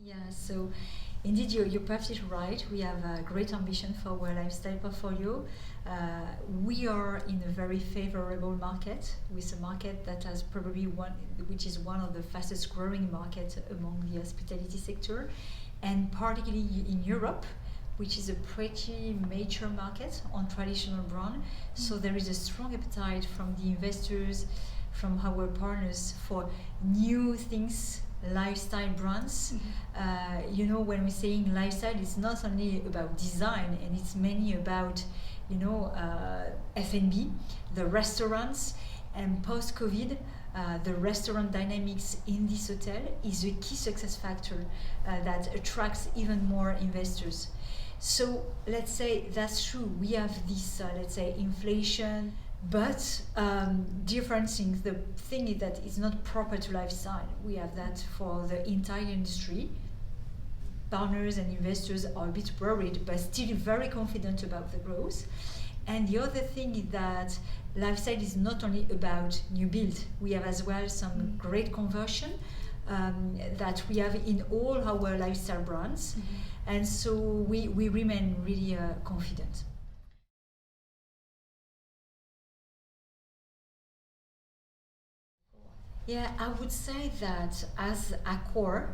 Yeah, so indeed, you're perfectly right. We have a great ambition for our lifestyle portfolio. We are in a very favorable market, with a market that has probably which is one of the fastest growing markets among the hospitality sector, and particularly in Europe, which is a pretty mature market on traditional brand. So there is a strong appetite from the investors, from our partners for new things, lifestyle brands. When we're saying lifestyle, it's not only about design, and it's mainly about F&B, the restaurants, and post-COVID, the restaurant dynamics in this hotel is a key success factor that attracts even more investors. So let's say that's true. We have this, let's say, inflation, but different things. The thing is that it's not proper to lifestyle. We have that for the entire industry. Partners and investors are a bit worried, but still very confident about the growth. And the other thing is that lifestyle is not only about new build. We have as well some great conversion that we have in all our lifestyle brands. And so we remain really confident. Yeah, I would say that as Accor,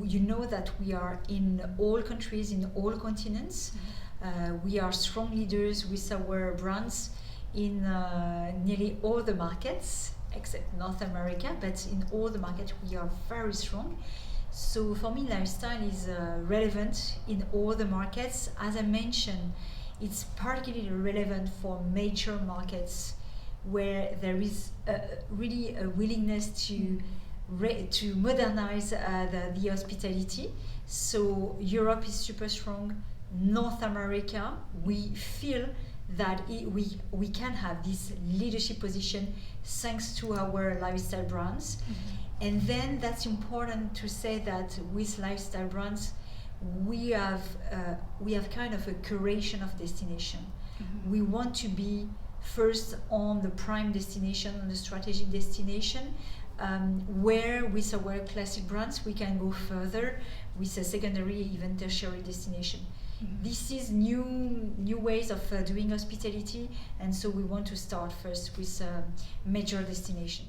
you know that we are in all countries, in all continents. We are strong leaders with our brands in nearly all the markets, except North America, but in all the markets we are very strong. So for me, lifestyle is relevant in all the markets. As I mentioned, it's particularly relevant for major markets where there is really a willingness to modernize the hospitality. So Europe is super strong. North America, we feel that we can have this leadership position thanks to our lifestyle brands. And then that's important to say that with lifestyle brands, we have kind of a curation of destination. We want to be first on the prime destination, on the strategic destination, where with our classic brands we can go further with a secondary, even tertiary destination. This is new ways of doing hospitality, and so we want to start first with a major destination.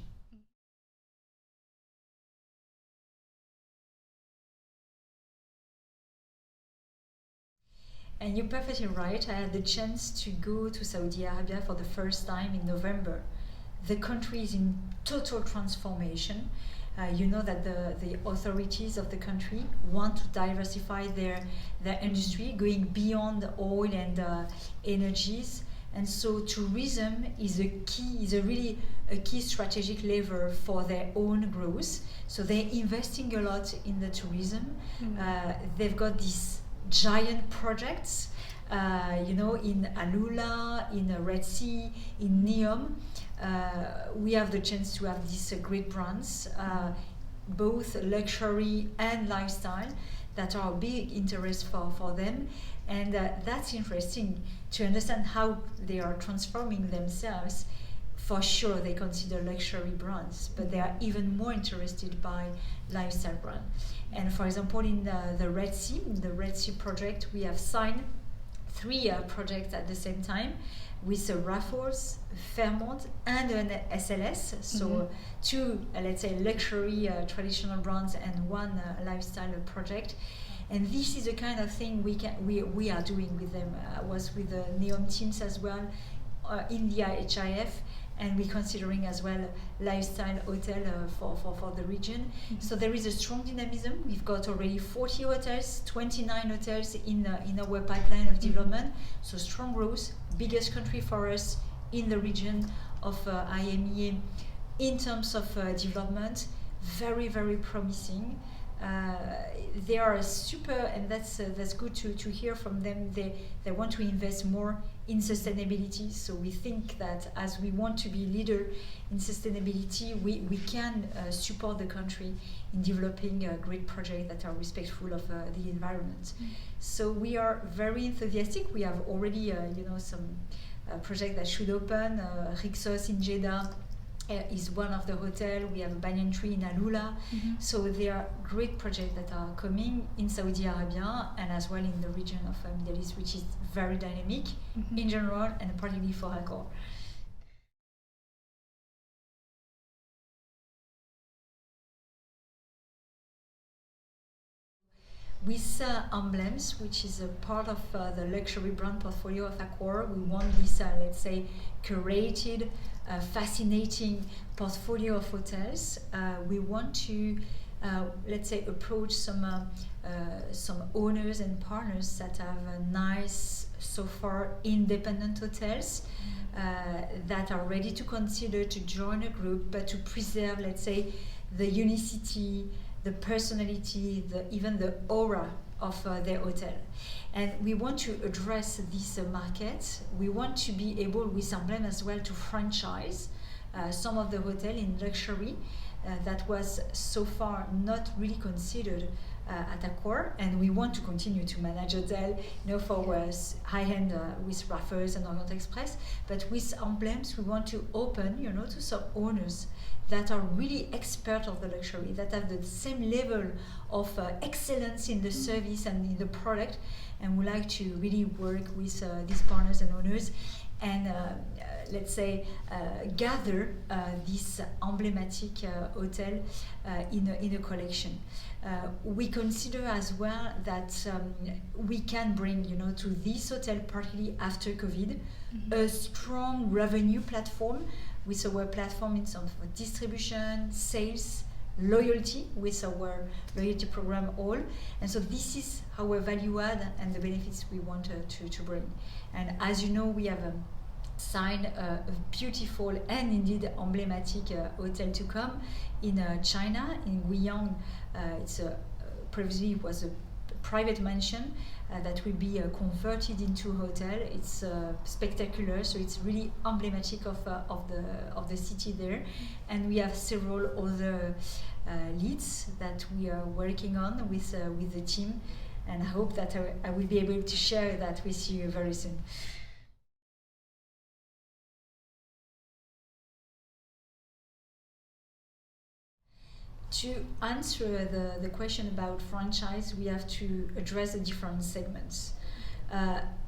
And you're perfectly right. I had the chance to go to Saudi Arabia for the first time in November. The country is in total transformation. You know that the authorities of the country want to diversify their industry, going beyond oil and energies. And so tourism is really a key strategic lever for their own growth. So they're investing a lot in the tourism. They've got these giant projects, in Alula, in the Red Sea, in Neom. We have the chance to have these great brands, both luxury and lifestyle, that are a big interest for them. And that's interesting to understand how they are transforming themselves. For sure, they consider luxury brands, but they are even more interested by lifestyle brand. And for example, in the Red Sea project, we have signed 3 projects at the same time with Raffles, Fairmont, and an SLS. So 2, let's say, luxury traditional brands and 1 lifestyle project. And this is the kind of thing we are doing with them. I was with the Neom teams as well in the IHIF, and we're considering as well lifestyle hotel for the region. So there is a strong dynamism. We've got already 40 hotels, 29 hotels in our pipeline of development. So strong growth, biggest country for us in the region of IMEA in terms of development, very, very promising. They are super, and that's good to hear from them. They want to invest more in sustainability. So we think that as we want to be leader in sustainability, we can support the country in developing a great project that are respectful of the environment. So we are very enthusiastic. We have already some project that should open, Rixos in Jeddah, is one of the hotels. We have a banyan tree in Alula. So there are great projects that are coming in Saudi Arabia and as well in the region of Middle East, which is very dynamic in general and particularly for Accor. With Emblems, which is a part of the luxury brand portfolio of Accor, we want this, let's say, curated, fascinating portfolio of hotels. We want to, let's say, approach some owners and partners that have nice, so far, independent hotels that are ready to consider to join a group, but to preserve, let's say, the unicity, the personality, even the aura of their hotel. And we want to address this market. We want to be able, with Emblem as well, to franchise some of the hotel in luxury that was so far not really considered at Accor, and we want to continue to manage hotel, for high-end with Raffles and Orient Express. But with Emblems, we want to open, to some owners that are really expert of the luxury, that have the same level of excellence in the service and in the product, and we like to really work with these partners and owners and let's say gather this emblematic hotel in a collection. We consider as well that we can bring, to this hotel, particularly after COVID, a strong revenue platform with our platform in terms of distribution, sales, loyalty with our loyalty program all. And so this is our value add and the benefits we want to bring. And as you know, we have signed a beautiful and indeed emblematic hotel to come in China, in Guiyang. It's previously was a private mansion that will be converted into a hotel. It's spectacular, so it's really emblematic of the city there. And we have several other leads that we are working on with the team, and I hope that I will be able to share that with you very soon. To answer the question about franchise, we have to address the different segments.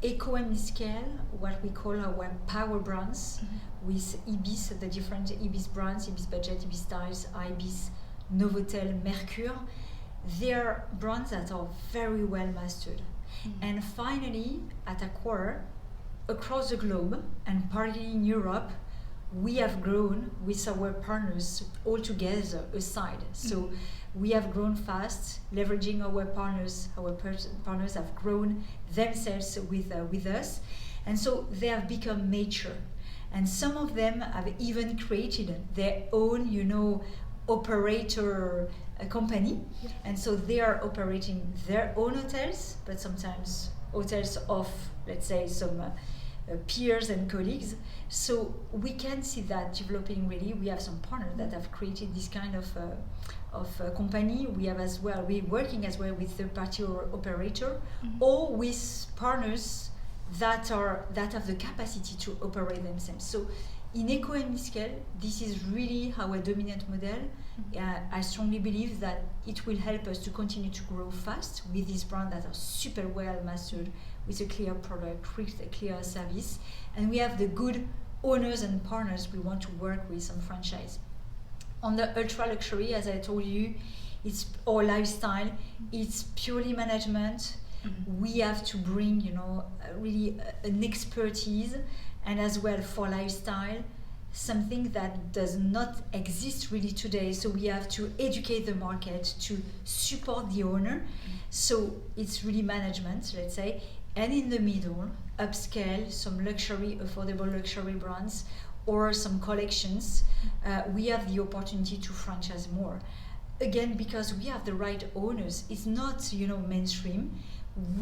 Eco and mid-scale, what we call our power brands, with Ibis, the different Ibis brands, Ibis Budget, Ibis Styles, Ibis, Novotel, Mercure. They are brands that are very well mastered. And finally, at Accor, across the globe, and particularly in Europe, we have grown with our partners all together aside. So we have grown fast, leveraging our partners. Our partners have grown themselves with us. And so they have become mature. And some of them have even created their own, operator company. And so they are operating their own hotels, but sometimes hotels of, let's say, some peers and colleagues. So we can see that developing really. We have some partners that have created this kind of company. We have as well, we're working as well with third-party operator or with partners that have the capacity to operate themselves. So in eco and mid-scale, this is really our dominant model. I strongly believe that it will help us to continue to grow fast with these brands that are super well mastered, with a clear product, with a clear service. And we have the good owners and partners we want to work with on franchise. On the ultra luxury, as I told you, it's our lifestyle, it's purely management. We have to bring, really an expertise, and as well for lifestyle, something that does not exist really today. So we have to educate the market to support the owner. So it's really management, let's say. And in the middle, upscale, some luxury, affordable luxury brands, or some collections, we have the opportunity to franchise more. Again, because we have the right owners. It's not, mainstream.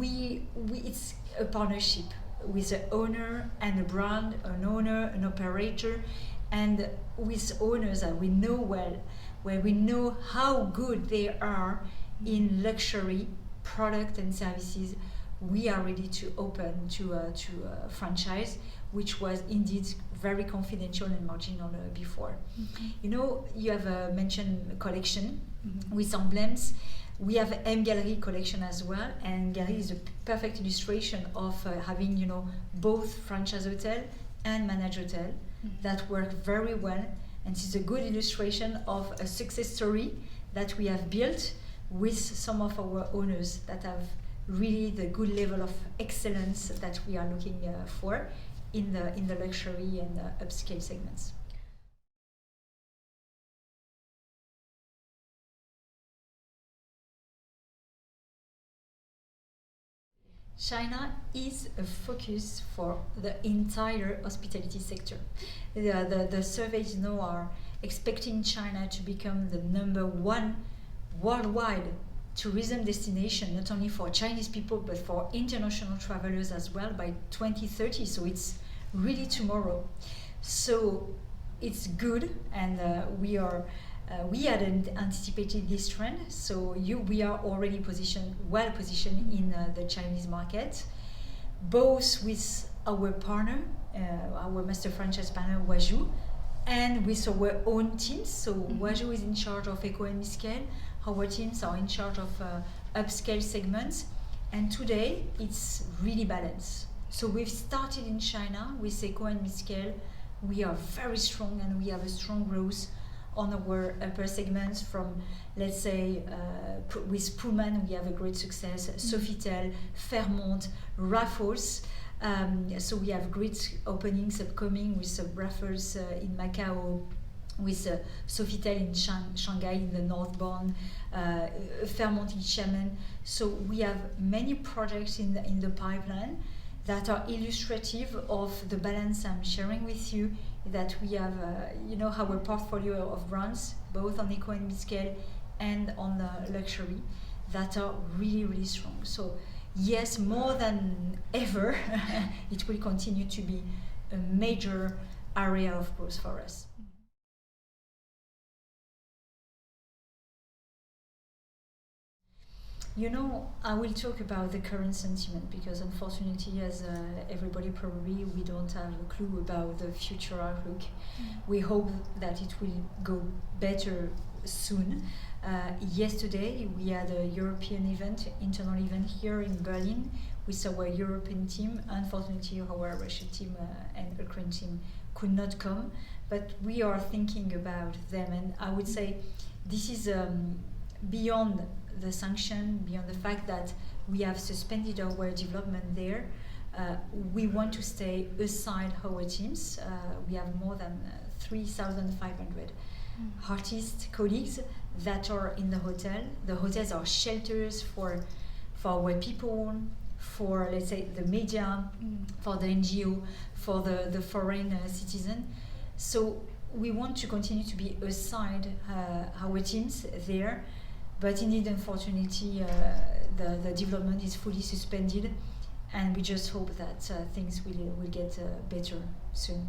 It's a partnership with an owner and a brand, an owner, an operator, and with owners that we know well, where we know how good they are in luxury product and services. We are ready to open to a franchise, which was indeed very confidential and marginal before. Mm-hmm. You know, you have mentioned collection Mm-hmm. with Emblems. We have Gallery collection as well, and Gallery is a perfect illustration of having, you know, both franchise hotel and managed hotel that work very well, and it's a good illustration of a success story that we have built with some of our owners that have really the good level of excellence that we are looking for in the luxury and upscale segments. China is a focus for the entire hospitality sector. The surveys now are expecting China to become the #1 worldwide tourism destination, not only for Chinese people but for international travelers as well by 2030. So it's really tomorrow. So it's good, and we hadn't anticipated this trend, so we are already well positioned in the Chinese market, both with our partner, our master franchise partner Huazhu, and with our own teams. So Huazhu is in charge of eco and mid-scale, our teams are in charge of upscale segments, and today it's really balanced. So we've started in China with eco and mid-scale. We are very strong, and we have a strong growth on our upper segments from, let's say, with Pullman, we have a great success, Sofitel, Fairmont, Raffles. So we have great openings upcoming with Raffles in Macau, with Sofitel in Shanghai in the northbound, Fairmont in Xiamen. So we have many projects in the pipeline that are illustrative of the balance I'm sharing with you, that we have, you know, our portfolio of brands, both on eco and mid-scale and on luxury, that are really, really strong. So yes, more than ever, it will continue to be a major area of growth for us. You know, I will talk about the current sentiment because unfortunately, as everybody probably, we don't have a clue about the future outlook. We hope that it will go better soon. Yesterday, we had a European event, internal event here in Berlin with our European team. Unfortunately, our Russian team and Ukraine team could not come, but we are thinking about them. And I would say this is beyond the sanction, beyond the fact that we have suspended our development there. We want to stay aside our teams. We have more than 3,500 artist colleagues that are in the hotel. The hotels are shelters for our people, for, let's say, the media, for the NGO, for the foreign citizen. So we want to continue to be aside our teams there. But indeed, unfortunately, the development is fully suspended, and we just hope that things will get better soon.